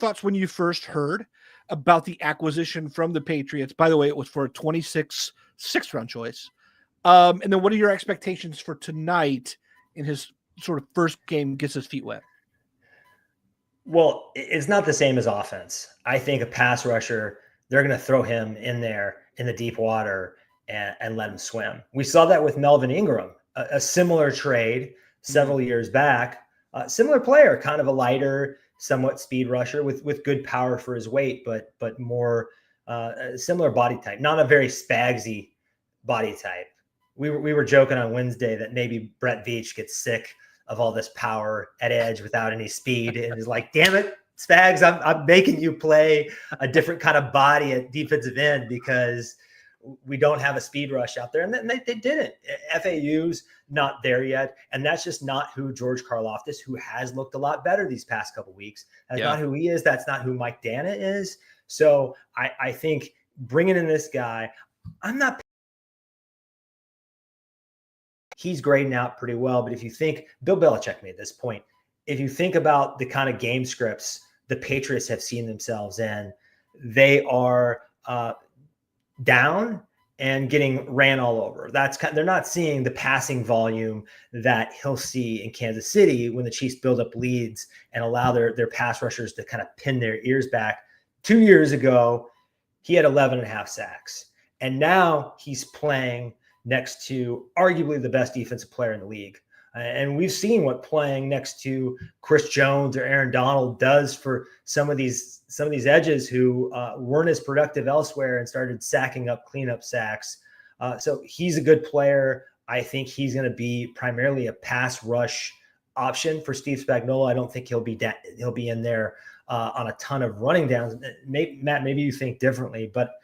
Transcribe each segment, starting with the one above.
thoughts when you first heard about the acquisition from the Patriots? By the way, it was for a 26 sixth-round choice. And then what are your expectations for tonight in his sort of first game gets his feet wet? Well, it's not the same as offense. I think a pass rusher, they're going to throw him in there in the deep water and let him swim. We saw that with Melvin Ingram, a similar trade several years back. Similar player, kind of a lighter, somewhat speed rusher with good power for his weight, but more similar body type, not a very spagsy body type. We were joking on Wednesday that maybe Brett Veach gets sick of all this power at edge without any speed and is like, damn it, Spags, I'm making you play a different kind of body at defensive end because we don't have a speed rush out there. And then they didn't. FAU's not there yet. And that's just not who George Karlaftis, who has looked a lot better these past couple of weeks. That's not who he is. That's not who Mike Dana is. So I think bringing in this guy, he's grading out pretty well. But if you think, Bill Belichick made this point, if you think about the kind of game scripts the Patriots have seen themselves in, they are down and getting ran all over. They're not seeing the passing volume that he'll see in Kansas City when the Chiefs build up leads and allow their pass rushers to kind of pin their ears back. 2 years ago, he had 11.5 sacks. And now he's playing next to arguably the best defensive player in the league. And we've seen what playing next to Chris Jones or Aaron Donald does for some of these edges who weren't as productive elsewhere and started sacking up cleanup sacks. So he's a good player. I think he's going to be primarily a pass rush option for Steve Spagnuolo. I don't think he'll be in there on a ton of running downs. Matt, maybe you think differently, but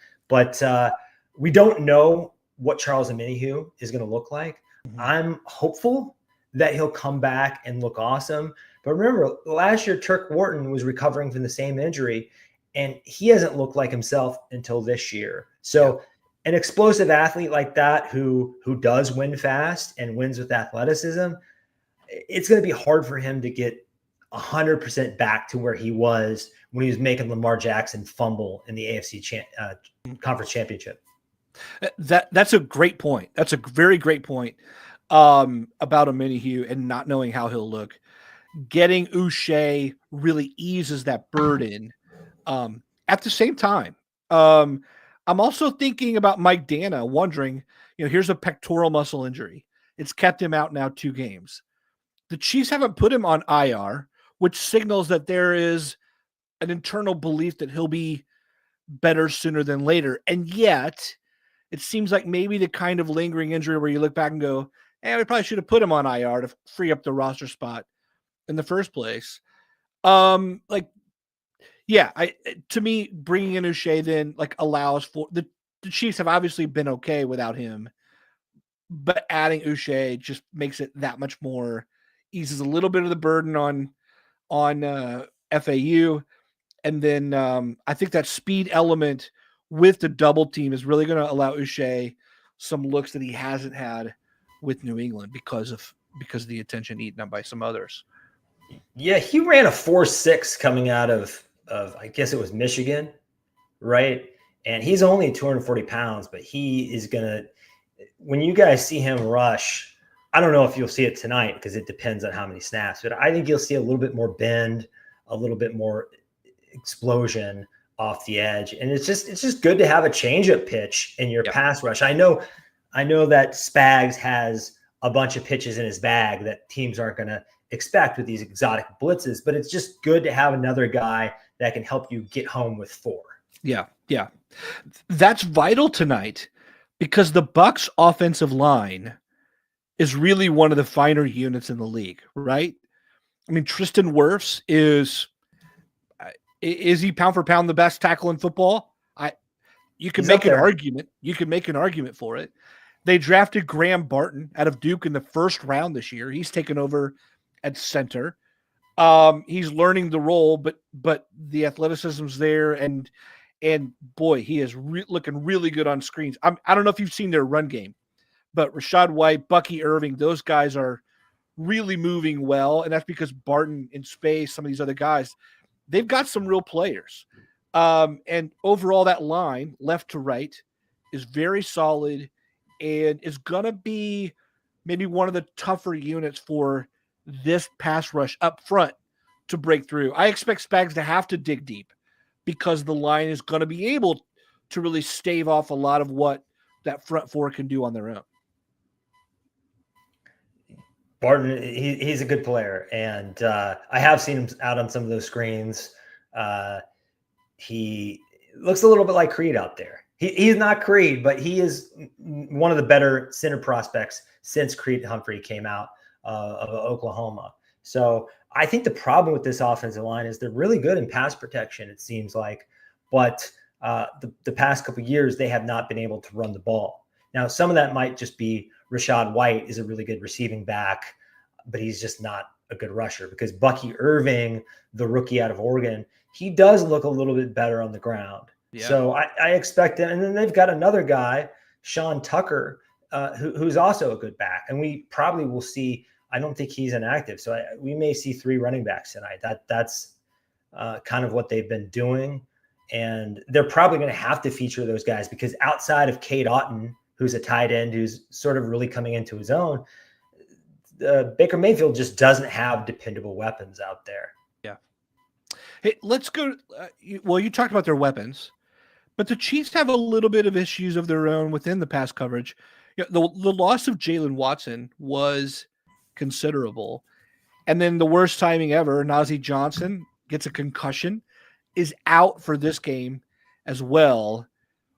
we don't know what Charles Omenihu is going to look like. Mm-hmm. I'm hopeful that he'll come back and look awesome. But remember, last year, Turk Wharton was recovering from the same injury, and he hasn't looked like himself until this year. So an explosive athlete like that who does win fast and wins with athleticism, it's going to be hard for him to get 100% back to where he was when he was making Lamar Jackson fumble in the AFC Conference Championship. That's a great point. That's a very great point about Omenihu and not knowing how he'll look. Getting Uche really eases that burden. At the same time, I'm also thinking about Mike Dana, wondering, here's a pectoral muscle injury. It's kept him out now 2 games. The Chiefs haven't put him on IR, which signals that there is an internal belief that he'll be better sooner than later. And yet it seems like maybe the kind of lingering injury where you look back and go, we probably should have put him on IR to free up the roster spot in the first place. To me, bringing in Uche then allows for the Chiefs have obviously been okay without him, but adding Uche just makes it that much more, eases a little bit of the burden on FAU. And then I think that speed element with the double team is really going to allow Uche some looks that he hasn't had with New England because of the attention eaten up by some others. Yeah, he ran a 4.6 coming out of I guess it was Michigan, right? And he's only 240 pounds, but he is gonna. When you guys see him rush, I don't know if you'll see it tonight because it depends on how many snaps, but I think you'll see a little bit more bend, a little bit more explosion off the edge, and it's just good to have a changeup pitch in your pass rush. I know that Spags has a bunch of pitches in his bag that teams aren't going to expect with these exotic blitzes, but it's just good to have another guy that can help you get home with 4. Yeah. That's vital tonight because the Bucs offensive line is really one of the finer units in the league, right? I mean, Tristan Wirfs is he pound for pound the best tackle in football? You can make an argument. You can make an argument for it. They drafted Graham Barton out of Duke in the first round this year. He's taken over at center. He's learning the role, but the athleticism's there, and boy, he is looking really good on screens. I don't know if you've seen their run game, but Rashad White, Bucky Irving, those guys are really moving well, and that's because Barton in space, some of these other guys, they've got some real players. And overall, that line, left to right, is very solid and is going to be maybe one of the tougher units for this pass rush up front to break through. I expect Spags to have to dig deep because the line is going to be able to really stave off a lot of what that front four can do on their own. Barton, he's a good player, and I have seen him out on some of those screens. He looks a little bit like Creed out there. He's not Creed, but he is one of the better center prospects since Creed Humphrey came out of Oklahoma. So I think the problem with this offensive line is they're really good in pass protection, it seems like, but the past couple of years, they have not been able to run the ball. Now, some of that might just be Rashad White is a really good receiving back, but he's just not a good rusher because Bucky Irving, the rookie out of Oregon, he does look a little bit better on the ground. Yeah. So I expect him. And then they've got another guy, Sean Tucker, who's also a good back. And we probably will see, I don't think he's inactive. So we may see 3 running backs tonight. That's kind of what they've been doing. And they're probably going to have to feature those guys because outside of Cade Otton, who's a tight end, who's sort of really coming into his own, Baker Mayfield just doesn't have dependable weapons out there. Yeah. Hey, let's go. Well, you talked about their weapons, but the Chiefs have a little bit of issues of their own within the pass coverage. The loss of Jalen Watson was considerable. And then the worst timing ever, Najee Johnson gets a concussion, is out for this game as well.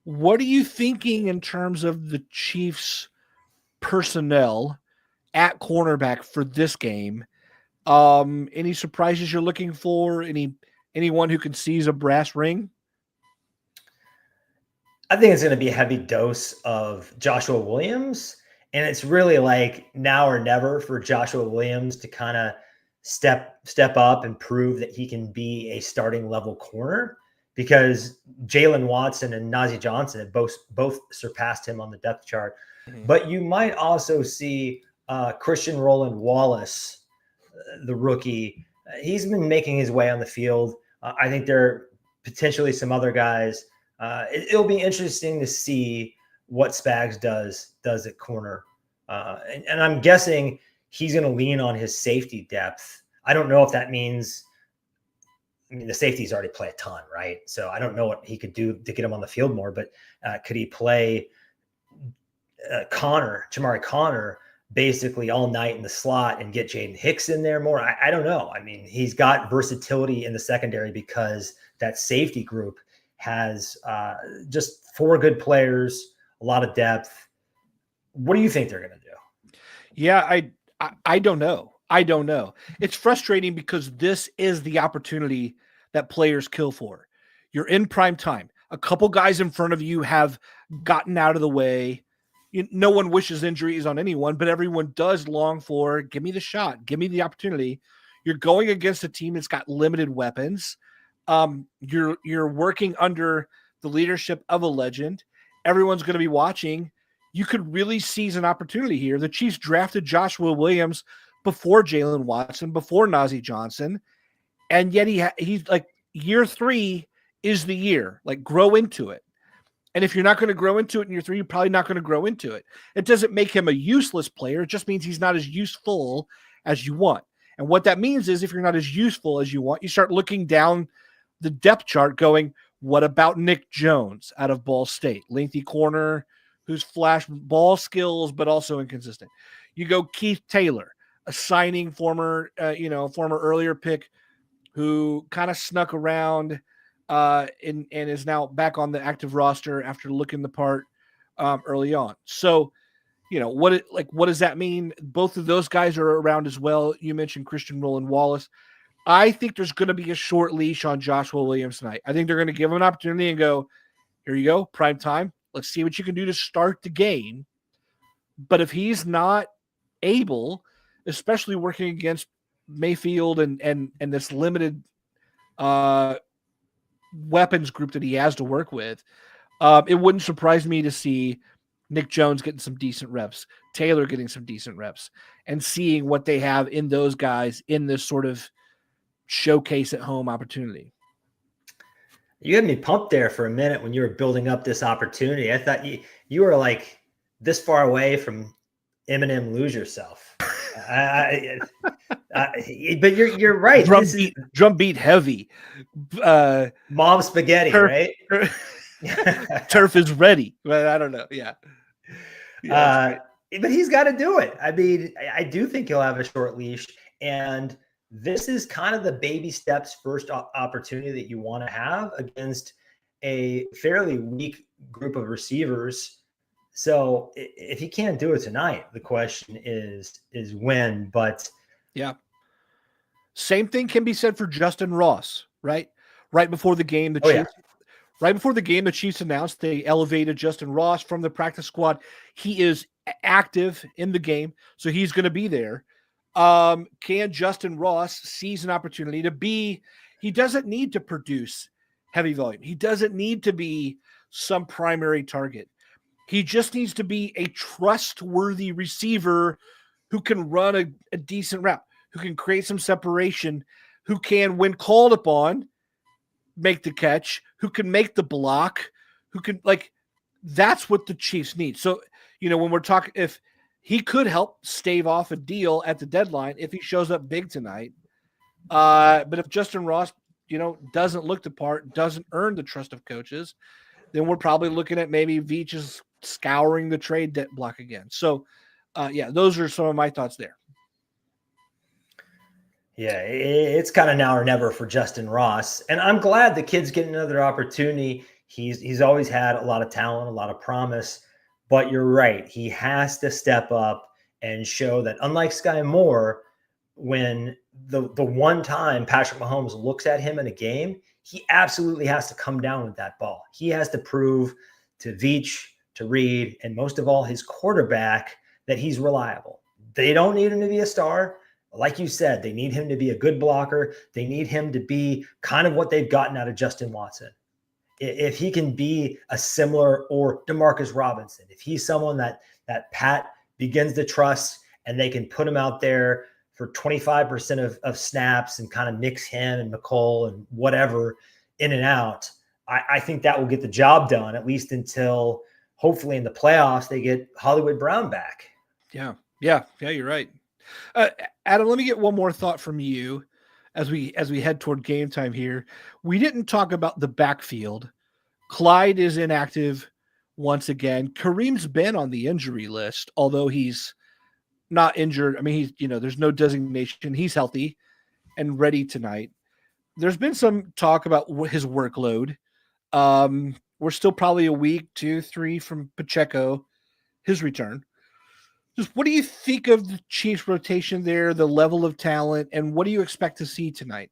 What are you thinking in terms of the Chiefs' personnel at cornerback for this game? Any surprises you're looking for? Anyone who can seize a brass ring? I think it's going to be a heavy dose of Joshua Williams. And it's really like now or never for Joshua Williams to kind of step up and prove that he can be a starting level corner, because Jalen Watson and Najee Johnson have both surpassed him on the depth chart. Mm-hmm. But you might also see Christian Roland Wallace, the rookie. He's been making his way on the field. I think there are potentially some other guys. It'll be interesting to see what Spags does at corner. And I'm guessing he's going to lean on his safety depth. I don't know if that means, the safeties already play a ton, right? So I don't know what he could do to get him on the field more, but could he play Jamari Connor, basically all night in the slot and get Jaden Hicks in there more? I don't know. He's got versatility in the secondary because that safety group has just 4 good players, a lot of depth. What do you think they're going to do? Yeah, I don't know. I don't know. It's frustrating because this is the opportunity that players kill for. You're in prime time. A couple guys in front of you have gotten out of the way. No one wishes injuries on anyone, but everyone does long for, give me the shot, give me the opportunity. You're going against a team that's got limited weapons. You're working under the leadership of a legend. Everyone's going to be watching. You could really seize an opportunity here. The Chiefs drafted Joshua Williams before Jalen Watson, before Najee Johnson, and yet he's like, year 3 is the year. Like, grow into it. And if you're not going to grow into it in year 3, you're probably not going to grow into it. It doesn't make him a useless player. It just means he's not as useful as you want. And what that means is if you're not as useful as you want, you start looking down the depth chart going, what about Nick Jones out of Ball State? Lengthy corner who's flash ball skills, but also inconsistent. You go Keith Taylor, a signing former earlier pick who kind of snuck around and is now back on the active roster after looking the part early on. So, what does that mean? Both of those guys are around as well. You mentioned Christian Roland Wallace. I think there's going to be a short leash on Joshua Williams tonight. I think they're going to give him an opportunity and go, here you go, prime time. Let's see what you can do to start the game. But if he's not able, especially working against Mayfield and this limited weapons group that he has to work with, it wouldn't surprise me to see Nick Jones getting some decent reps, Taylor getting some decent reps, and seeing what they have in those guys in this sort of showcase at home opportunity. You had me pumped there for a minute when you were building up this opportunity. I thought you were like this far away from Eminem "Lose Yourself." But you're right. Drum beat heavy. Mom spaghetti, right? Turf is ready. But I don't know. Yeah. But he's got to do it. I mean, I do think he'll have a short leash, and this is kind of the baby steps first opportunity that you want to have against a fairly weak group of receivers. So if he can't do it tonight, the question is when. But yeah, same thing can be said for Justin Ross, right? Right before the game, the Chiefs announced they elevated Justin Ross from the practice squad. He is active in the game, so he's going to be there. Can Justin Ross seize an opportunity to be? He doesn't need to produce heavy volume. He doesn't need to be some primary target. He just needs to be a trustworthy receiver who can run a decent route, who can create some separation, who can, when called upon, make the catch, who can make the block, who can, like, that's what the Chiefs need. So, when we're talking, if he could help stave off a deal at the deadline if he shows up big tonight. But if Justin Ross, doesn't look the part, doesn't earn the trust of coaches, then we're probably looking at maybe Veach is scouring the trade debt block again. So, those are some of my thoughts there. Yeah, it's kind of now or never for Justin Ross. And I'm glad the kid's getting another opportunity. He's always had a lot of talent, a lot of promise. But you're right. He has to step up and show that, unlike Sky Moore, when the one time Patrick Mahomes looks at him in a game, he absolutely has to come down with that ball. He has to prove to Veach, to Reed, and most of all his quarterback that he's reliable. They don't need him to be a star. Like you said, they need him to be a good blocker. They need him to be kind of what they've gotten out of Justin Watson. If he can be a similar, or DeMarcus Robinson, if he's someone that Pat begins to trust and they can put him out there for 25% of snaps and kind of mix him and McColl and whatever in and out, I think that will get the job done, at least until hopefully in the playoffs they get Hollywood Brown back. Yeah, you're right. Adam, let me get one more thought from you as we head toward game time here. We didn't talk about the backfield. Clyde is inactive once again. Kareem's been on the injury list, although he's not injured. I mean, there's no designation. He's healthy and ready tonight. There's been some talk about his workload. We're still probably a week, 2, 3 from Pacheco, his return. Just what do you think of the Chiefs rotation there, the level of talent, and what do you expect to see tonight?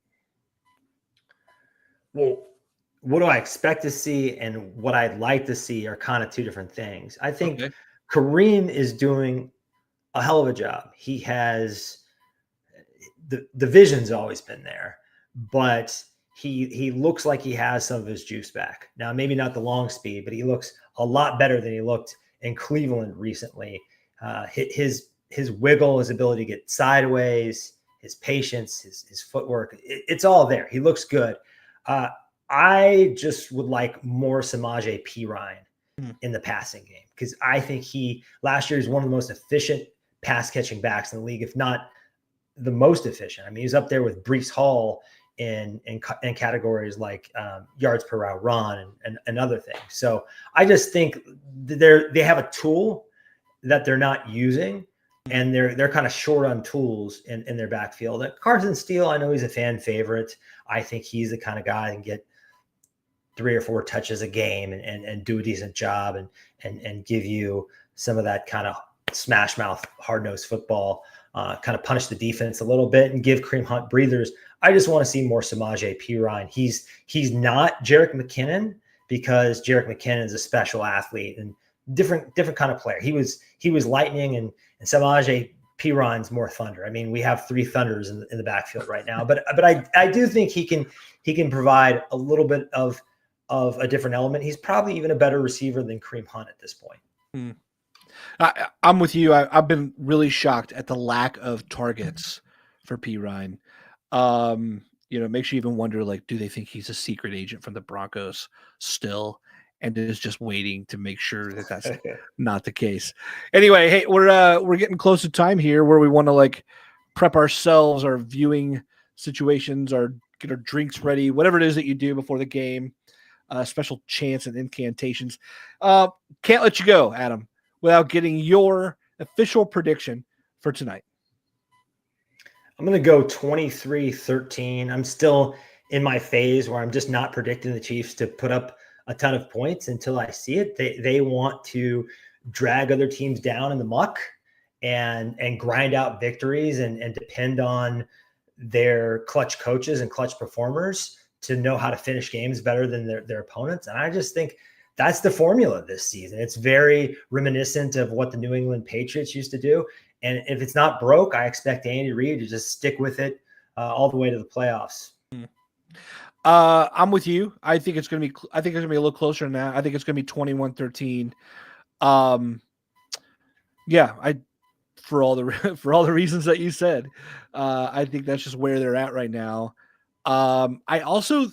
Well, what do I expect to see and what I'd like to see are kind of two different things. I think Kareem is doing a hell of a job. He has the vision's always been there, but he looks like he has some of his juice back. Now, maybe not the long speed, but he looks a lot better than he looked in Cleveland recently. His wiggle, his ability to get sideways, his patience, his footwork, it's all there. He looks good. I just would like more Samaje Perine in the passing game, because I think last year is one of the most efficient pass catching backs in the league, if not the most efficient. I mean, he's up there with Breece Hall in categories like yards per route run and other things. So I just think they have a tool that they're not using, and they're kind of short on tools in their backfield. Carson Steele, I know he's a fan favorite. I think he's the kind of guy that can get 3 or 4 touches a game and do a decent job and give you some of that kind of smash mouth, hard nosed football, kind of punish the defense a little bit and give Kareem Hunt breathers. I just want to see more Samaje Perine. He's not Jerick McKinnon, because Jerick McKinnon is a special athlete and different kind of player. He was lightning, and Samaje Perine's more thunder. I mean, we have 3 thunders in the backfield right now, but I do think he can provide a little bit of a different element. He's probably even a better receiver than Kareem Hunt at this point. I'm with you. I've been really shocked at the lack of targets for Perine. it makes you even wonder, like, do they think he's a secret agent from the Broncos still, and is just waiting to make sure that that's not the case. Anyway, hey, we're getting close to time here where we want to like prep ourselves, our viewing situations, our get our drinks ready, whatever it is that you do before the game. Special chants and incantations. Can't let you go, Adam, without getting your official prediction for tonight. I'm going to go 23-13. I'm still in my phase where I'm just not predicting the Chiefs to put up a ton of points until I see it. They want to drag other teams down in the muck and grind out victories and depend on their clutch coaches and clutch performers to know how to finish games better than their opponents. And I just think that's the formula this season. It's very reminiscent of what the New England Patriots used to do. And if it's not broke, I expect Andy Reid to just stick with it all the way to the playoffs. I'm with you. I think it's going to be a little closer than that. I think it's going to be 21-13. For all the reasons that you said, I think that's just where they're at right now. I also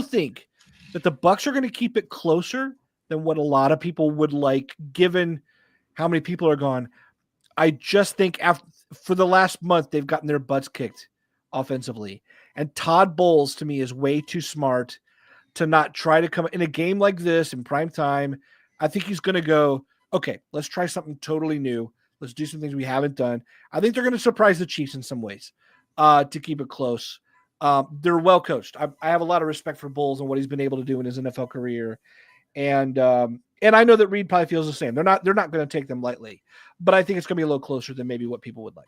think that the Bucs are going to keep it closer than what a lot of people would like, given how many people are gone. I just think for the last month, they've gotten their butts kicked offensively. And Todd Bowles, to me, is way too smart to not try to come in a game like this in prime time. I think he's going to go, okay, let's try something totally new. Let's do some things we haven't done. I think they're going to surprise the Chiefs in some ways to keep it close. They're well coached. I have a lot of respect for Bowles and what he's been able to do in his NFL career. And I know that Reid probably feels the same. They're not going to take them lightly, but I think it's going to be a little closer than maybe what people would like.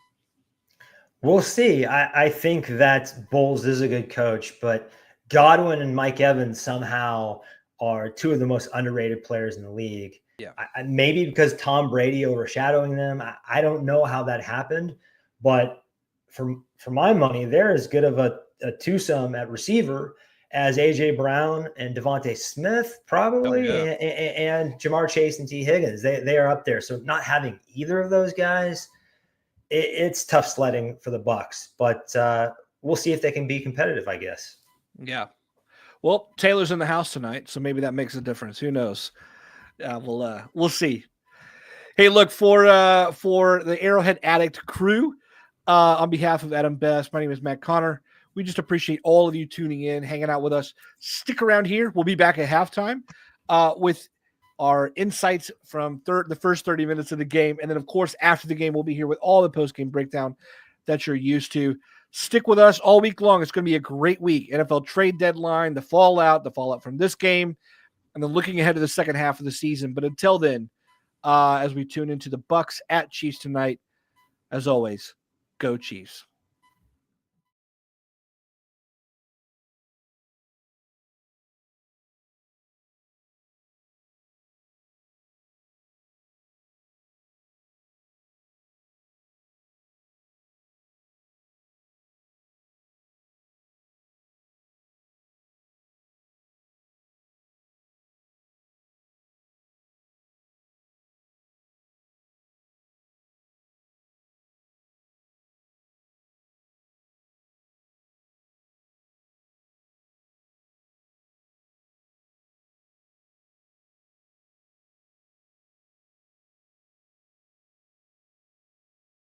We'll see. I think that Bowles is a good coach, but Godwin and Mike Evans somehow are two of the most underrated players in the league. Yeah. Maybe because Tom Brady overshadowing them. I don't know how that happened, but for my money, they're as good of a twosome at receiver as AJ Brown and Devontae Smith, probably, and Jamar Chase and T. Higgins. They are up there. So not having either of those guys, it's tough sledding for the Bucs. But we'll see if they can be competitive, I guess. Yeah. Well, Taylor's in the house tonight, so maybe that makes a difference. Who knows? We'll see. Hey, look, for the Arrowhead Addict crew, on behalf of Adam Best, my name is Matt Connor. We just appreciate all of you tuning in, hanging out with us. Stick around here. We'll be back at halftime with our insights from the first 30 minutes of the game. And then, of course, after the game, we'll be here with all the post-game breakdown that you're used to. Stick with us all week long. It's going to be a great week. NFL trade deadline, the fallout from this game, and then looking ahead to the second half of the season. But until then, as we tune into the Bucs at Chiefs tonight, as always, go Chiefs.